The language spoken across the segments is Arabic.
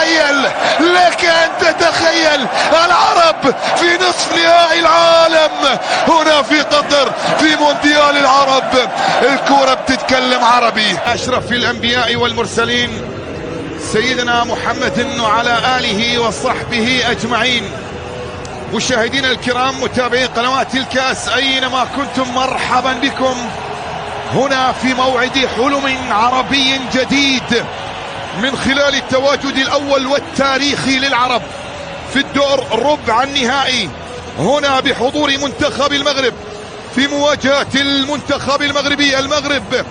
تتخيل، لك أن تتخيل العرب في نصف نهائي العالم هنا في قطر في مونديال العرب. الكرة بتتكلم عربي. أشرف الأنبياء والمرسلين سيدنا محمد وعلى آله وصحبه أجمعين. مشاهدينا الكرام متابعين قنوات الكاس أينما كنتم، مرحبا بكم هنا في موعد حلم عربي جديد من خلال التواجد الأول والتاريخي للعرب في الدور ربع النهائي، هنا بحضور منتخب المغرب في مواجهة المنتخب المغربي. المغرب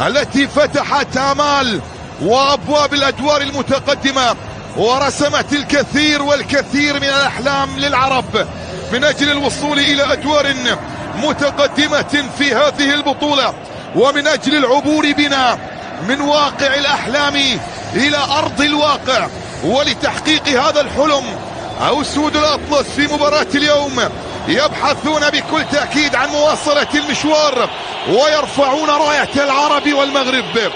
التي فتحت آمال وأبواب الأدوار المتقدمة ورسمت الكثير والكثير من الأحلام للعرب من أجل الوصول إلى أدوار متقدمة في هذه البطولة، ومن أجل العبور بنا من واقع الأحلام إلى أرض الواقع ولتحقيق هذا الحلم. أسود الأطلس في مباراة اليوم يبحثون بكل تأكيد عن مواصلة المشوار ويرفعون راية العرب والمغرب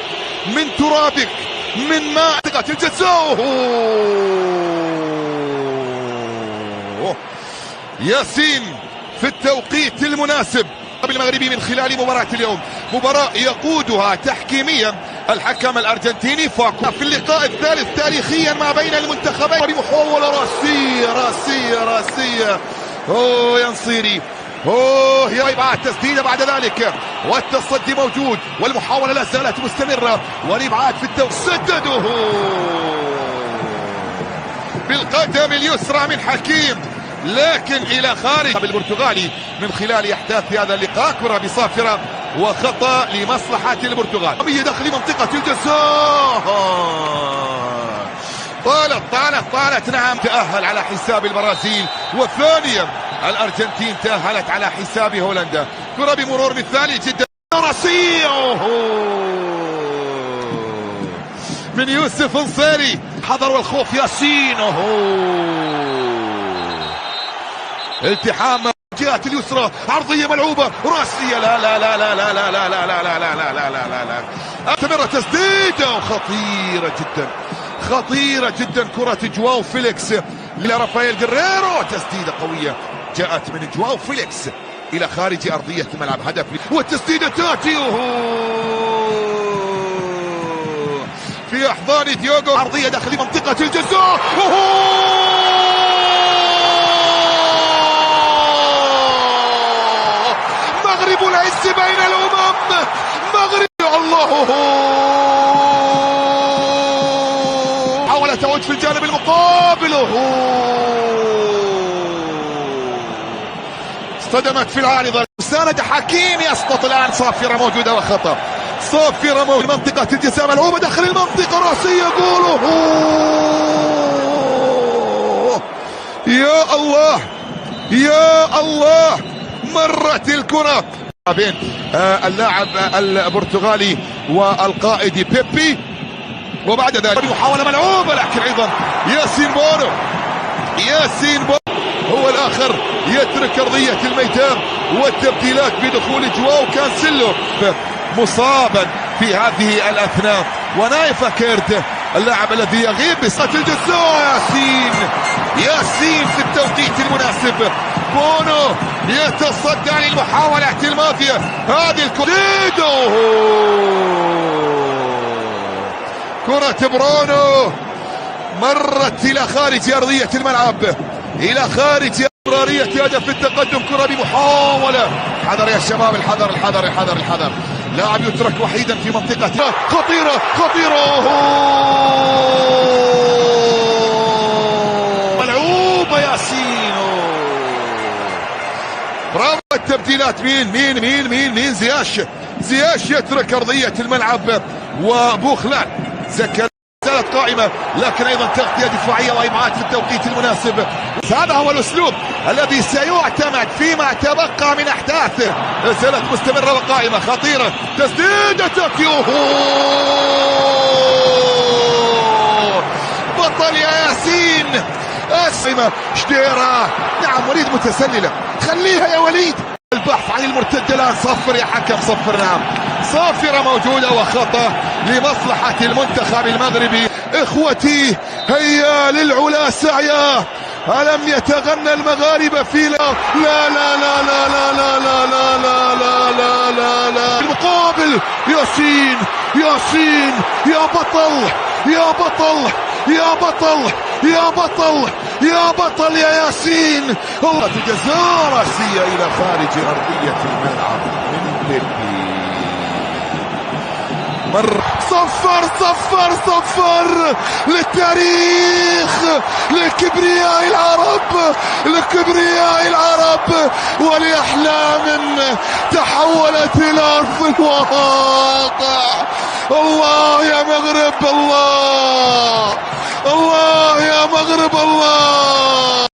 من ترابك من ماء الجزاء. ياسين في التوقيت المناسب المغربي من خلال مباراة اليوم، مباراة يقودها تحكيميا الحكم الأرجنتيني فاكو في اللقاء الثالث تاريخيا ما بين المنتخبين. بمحاولة راسية يا نصيري، يا إبعاد تسديدة بعد ذلك والتصدي موجود والمحاولة لا زالت مستمرة والإبعاد في سدده بالقدم اليسرى من حكيم لكن إلى خارج البرتغالي من خلال إحداث هذا اللقاء. كرة بصافرة وخطأ لمصلحة البرتغال. داخل منطقة الجزاء، طالت نعم، تأهل على حساب البرازيل، وثانيا الأرجنتين تأهلت على حساب هولندا. كرة بمرور مثالي جدا راسية من يوسف نصيري، حذر والخوف ياسين. التحام جهة اليسرى، عرضية ملعوبة راسية، لا لا لا لا لا لا لا لا لا لا لا لا لا لا لا استمر تسديدة خطيرة جدا كرة جواو فيليكس لرافائيل جريرو، تسديدة قوية جاءت من جواو فيليكس إلى خارج أرضية الملعب. هدف والتسديدة تاتي في أحضان ديوغو، عرضية داخل منطقة الجزاء. مغرب العز بين الأمم، مغرب الله. حاول تعود في الجانب المقابل، اصطدمت في العارضة، ساند حكيم يسقط الآن. صافرة موجودة وخطأ، صافرة موجودة منطقة الجزاء ملعوبة داخل المنطقة راسية، جوله. يا الله يا الله، مرت الكرة بين اللاعب البرتغالي والقائد بيبي، وبعد ذلك محاولة ملعوبة لكن أيضا ياسين بونو هو الآخر يترك أرضية الميدان، والتبديلات بدخول جواو كانسيلو مصابا في هذه الأثناء، ونايف كيرد اللاعب الذي يغيب بسقط الجزاء. ياسين في التوقيت المناسب، بونو يتصدى للمحاولة الماضية. هذه الكرة كرة برونو مرت إلى خارج أرضية الملعب، إلى خارج إمرارية هدف التقدم. كرة بمحاولة، حذر يا شباب، الحذر. لاعب يترك وحيدا في منطقة خطيرة ملعوبة ياسين. برافو التبديلات. مين زياش يترك أرضية الملعب، وبوخلان زكريا زالت قائمة لكن أيضا تغطية دفاعية وإبعاد في التوقيت المناسب. هذا هو الأسلوب الذي سيعتمد فيما تبقى من أحداث. زالت مستمرة وقائمة خطيرة، تسديدة تاتيو، بطل يا ياسين. أسمة شتيرة، نعم وليد متسللة، خليها يا وليد. البحث عن المرتد الآن. صفر يا حكم، صفر. نعم، صافرة موجودة وخطأ لمصلحة المنتخب المغربي. إخوتي هيا للعلا سعيا. ألم يتغنى المغاربة في لا لا لا لا لا لا لا لا لا لا لا لا لا. المقابل ياسين، ياسين يا بطل، يا بطل، يا بطل، يا بطل، يا بطل يا ياسين. الله، جزاء راسية إلى خارج أرضية الملعب من بيبي. مر صفر صفر صفر للتاريخ، لكبرياء العرب، لكبرياء العرب ولأحلام تحولت إلى أرض الواقع. الله يا مغرب، الله، الله يا مغرب، الله.